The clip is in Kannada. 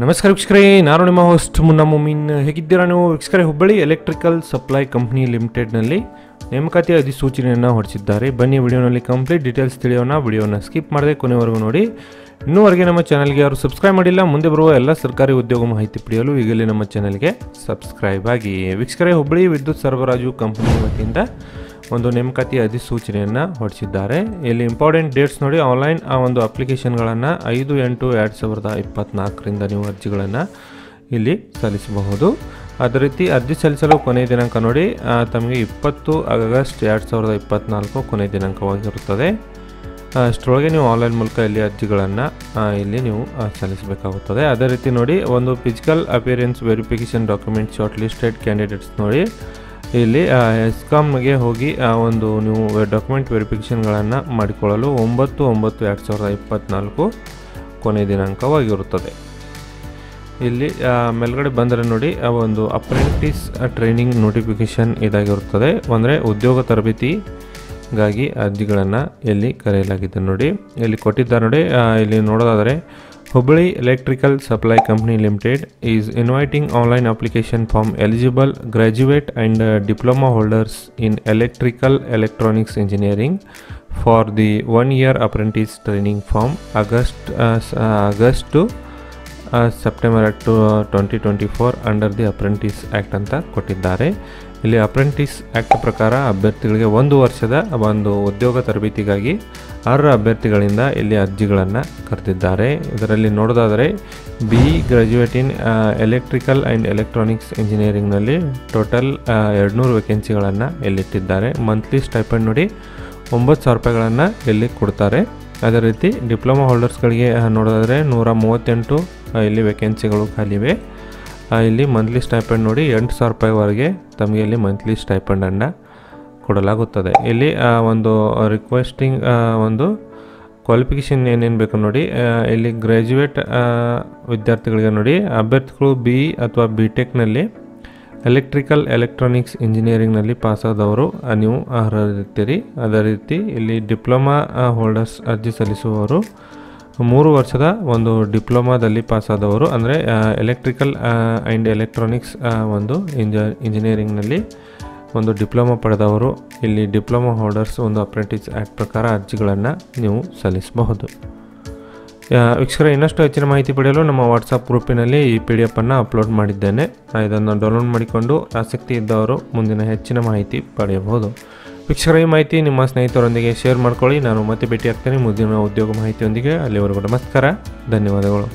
ನಮಸ್ಕಾರ ವೀಕ್ಷಕರೇ, ನಾನು ನಿಮ್ಮ ಹೋಸ್ಟ್ ಮುನ್ನಾ ಮುಮೀನ್. ಹೇಗಿದ್ದೀರಾ ನೀವು ವೀಕ್ಷಕರೇ? ಹುಬ್ಬಳ್ಳಿ ಎಲೆಕ್ಟ್ರಿಕಲ್ ಸಪ್ಲೈ ಕಂಪ್ನಿ ಲಿಮಿಟೆಡ್ನಲ್ಲಿ ನೇಮಕಾತಿ ಅಧಿಸೂಚನೆಯನ್ನು ಹೊರಡಿಸಿದ್ದಾರೆ. ಬನ್ನಿ ವಿಡಿಯೋನಲ್ಲಿ ಕಂಪ್ಲೀಟ್ ಡೀಟೇಲ್ಸ್ ತಿಳಿಯೋಣ. ವಿಡಿಯೋನ ಸ್ಕಿಪ್ ಮಾಡದೆ ಕೊನೆವರೆಗೂ ನೋಡಿ. ಇನ್ನೂವರೆಗೆ ನಮ್ಮ ಚಾನಲ್ಗೆ ಯಾರು ಸಬ್ಸ್ಕ್ರೈಬ್ ಮಾಡಿಲ್ಲ, ಮುಂದೆ ಬರುವ ಎಲ್ಲ ಸರ್ಕಾರಿ ಉದ್ಯೋಗ ಮಾಹಿತಿ ಪಡೆಯಲು ಈಗಲೇ ನಮ್ಮ ಚಾನಲ್ಗೆ ಸಬ್ಸ್ಕ್ರೈಬ್ ಆಗಿ. ವೀಕ್ಷಕರೇ, ಹುಬ್ಬಳ್ಳಿ ವಿದ್ಯುತ್ ಸರಬರಾಜು ಕಂಪನಿ ವತಿಯಿಂದ ಒಂದು ನೇಮಕಾತಿ ಅಧಿಸೂಚನೆಯನ್ನು ಹೊರಡಿಸಿದ್ದಾರೆ. ಇಲ್ಲಿ ಇಂಪಾರ್ಟೆಂಟ್ ಡೇಟ್ಸ್ ನೋಡಿ. ಆನ್ಲೈನ್ ಆ ಒಂದು ಅಪ್ಲಿಕೇಶನ್ಗಳನ್ನು 5/8/2024ರಿಂದ ನೀವು ಅರ್ಜಿಗಳನ್ನು ಇಲ್ಲಿ ಸಲ್ಲಿಸಬಹುದು. ಅದೇ ರೀತಿ ಅರ್ಜಿ ಸಲ್ಲಿಸಲು ಕೊನೆಯ ದಿನಾಂಕ ನೋಡಿ, ತಮಗೆ 20 ಆಗಸ್ಟ್ 2024 ಕೊನೆಯ ದಿನಾಂಕವಾಗಿರುತ್ತದೆ. ಅಷ್ಟರೊಳಗೆ ನೀವು ಆನ್ಲೈನ್ ಮೂಲಕ ಇಲ್ಲಿ ಅರ್ಜಿಗಳನ್ನು ಇಲ್ಲಿ ನೀವು ಸಲ್ಲಿಸಬೇಕಾಗುತ್ತದೆ. ಅದೇ ರೀತಿ ನೋಡಿ, ಒಂದು physical appearance verification document short listed candidates ನೋಡಿ, ಇಲ್ಲಿ ಎಸ್ಕಾಮ್ಗೆ ಹೋಗಿ ಒಂದು ನೀವು ಡಾಕ್ಯುಮೆಂಟ್ ವೆರಿಫಿಕೇಷನ್ಗಳನ್ನು ಮಾಡಿಕೊಳ್ಳಲು 9/9/2024 ಕೊನೆಯ ದಿನಾಂಕವಾಗಿರುತ್ತದೆ. ಇಲ್ಲಿ ಮೇಲ್ಗಡೆ ಬಂದರೆ ನೋಡಿ, ಒಂದು ಅಪ್ರೆಂಟಿಸ್ ಟ್ರೈನಿಂಗ್ ನೋಟಿಫಿಕೇಷನ್ ಇದಾಗಿರುತ್ತದೆ. ಅಂದರೆ ಉದ್ಯೋಗ ತರಬೇತಿಗಾಗಿ ಅರ್ಜಿಗಳನ್ನು ಇಲ್ಲಿ ಕರೆಯಲಾಗಿದೆ ನೋಡಿ. ಇಲ್ಲಿ ಕೊಟ್ಟಿದ್ದಾರೆ ನೋಡಿ. ಇಲ್ಲಿ ನೋಡೋದಾದರೆ Hubballi electrical supply company limited is inviting online application form eligible graduate and diploma holders in electrical electronics engineering for the 1 year apprentice training from August to September 2024 under the apprentice act ಅಂತ ಕೊಟ್ಟಿದ್ದಾರೆ. ಇಲ್ಲಿ ಅಪ್ರೆಂಟಿಸ್ ಆ್ಯಕ್ಟ್ ಪ್ರಕಾರ ಅಭ್ಯರ್ಥಿಗಳಿಗೆ 1 ವರ್ಷದ ಒಂದು ಉದ್ಯೋಗ ತರಬೇತಿಗಾಗಿ 6 ಅಭ್ಯರ್ಥಿಗಳಿಂದ ಇಲ್ಲಿ ಅರ್ಜಿಗಳನ್ನು ಕರೆದಿದ್ದಾರೆ. ಇದರಲ್ಲಿ ನೋಡೋದಾದರೆ BE graduate in electrical and electronics ಇಂಜಿನಿಯರಿಂಗ್ನಲ್ಲಿ ಟೋಟಲ್ 200 ವೇಕೆನ್ಸಿಗಳನ್ನು ಇಲ್ಲಿಟ್ಟಿದ್ದಾರೆ. ಮಂತ್ಲಿ ಸ್ಟೈಪಂಡ್ ನೋಡಿ 9,000 ರೂಪಾಯಿಗಳನ್ನು ಇಲ್ಲಿ ಕೊಡ್ತಾರೆ. ಅದೇ ರೀತಿ ಡಿಪ್ಲೊಮಾ ಹೋಲ್ಡರ್ಸ್ಗಳಿಗೆ ನೋಡೋದಾದರೆ 138 ಇಲ್ಲಿ ವೇಕೆನ್ಸಿಗಳು ಖಾಲಿವೆ. ಇಲ್ಲಿ ಮಂತ್ಲಿ ಸ್ಟೈಪಂಡ್ ನೋಡಿ 8,000 ರೂಪಾಯಿವರೆಗೆ ತಮಗೆ ಇಲ್ಲಿ ಮಂತ್ಲಿ ಸ್ಟೈಪಂಡನ್ನು ಕೊಡಲಾಗುತ್ತದೆ. ಇಲ್ಲಿ ಒಂದು ರಿಕ್ವೆಸ್ಟಿಂಗ್ ಒಂದು ಕ್ವಾಲಿಫಿಕೇಷನ್ ಏನೇನು ಬೇಕು ನೋಡಿ. ಇಲ್ಲಿ ಗ್ರ್ಯಾಜುಯೇಟ್ ವಿದ್ಯಾರ್ಥಿಗಳಿಗೆ ನೋಡಿ, ಅಭ್ಯರ್ಥಿಗಳು BE ಅಥವಾ BTechನಲ್ಲಿ ಎಲೆಕ್ಟ್ರಿಕಲ್ ಎಲೆಕ್ಟ್ರಾನಿಕ್ಸ್ ಇಂಜಿನಿಯರಿಂಗ್ನಲ್ಲಿ ಪಾಸಾದವರು ನೀವು ಅರ್ಹರಿರ್ತೀರಿ. ಅದೇ ರೀತಿ ಇಲ್ಲಿ ಡಿಪ್ಲೊಮಾ ಹೋಲ್ಡರ್ಸ್ ಅರ್ಜಿ ಸಲ್ಲಿಸುವವರು 3 ವರ್ಷದ ಒಂದು ಡಿಪ್ಲೊಮಾದಲ್ಲಿ ಪಾಸಾದವರು, ಅಂದರೆ ಎಲೆಕ್ಟ್ರಿಕಲ್ ಆ್ಯಂಡ್ ಎಲೆಕ್ಟ್ರಾನಿಕ್ಸ್ ಒಂದು ಇಂಜಿನಿಯರಿಂಗ್ನಲ್ಲಿ ಒಂದು ಡಿಪ್ಲೊಮಾ ಪಡೆದವರು ಇಲ್ಲಿ ಡಿಪ್ಲೊಮಾ ಹೋಲ್ಡರ್ಸ್ ಒಂದು ಅಪ್ರೆಂಟಿಸ್ ಆ್ಯಕ್ಟ್ ಪ್ರಕಾರ ಅರ್ಜಿಗಳನ್ನು ನೀವು ಸಲ್ಲಿಸಬಹುದು. ವೀಕ್ಷಕರೇ, ಇನ್ನಷ್ಟು ಹೆಚ್ಚಿನ ಮಾಹಿತಿ ಪಡೆಯಲು ನಮ್ಮ ವಾಟ್ಸಪ್ ಗ್ರೂಪಿನಲ್ಲಿ ಈ PDF ಅನ್ನು ಅಪ್ಲೋಡ್ ಮಾಡಿದ್ದೇನೆ. ಇದನ್ನು ಡೌನ್ಲೋಡ್ ಮಾಡಿಕೊಂಡು ಆಸಕ್ತಿ ಇದ್ದವರು ಮುಂದಿನ ಹೆಚ್ಚಿನ ಮಾಹಿತಿ ಪಡೆಯಬಹುದು. ವೀಕ್ಷಕರ, ಈ ಮಾಹಿತಿ ನಿಮ್ಮ ಸ್ನೇಹಿತರೊಂದಿಗೆ ಶೇರ್ ಮಾಡ್ಕೊಳ್ಳಿ. ನಾನು ಮತ್ತೆ ಭೇಟಿ ಆಗ್ತೇನೆ ಮುಂದಿನ ಉದ್ಯೋಗ ಮಾಹಿತಿಯೊಂದಿಗೆ. ಅಲ್ಲಿವರೆಗೂ ನಮಸ್ಕಾರ, ಧನ್ಯವಾದಗಳು.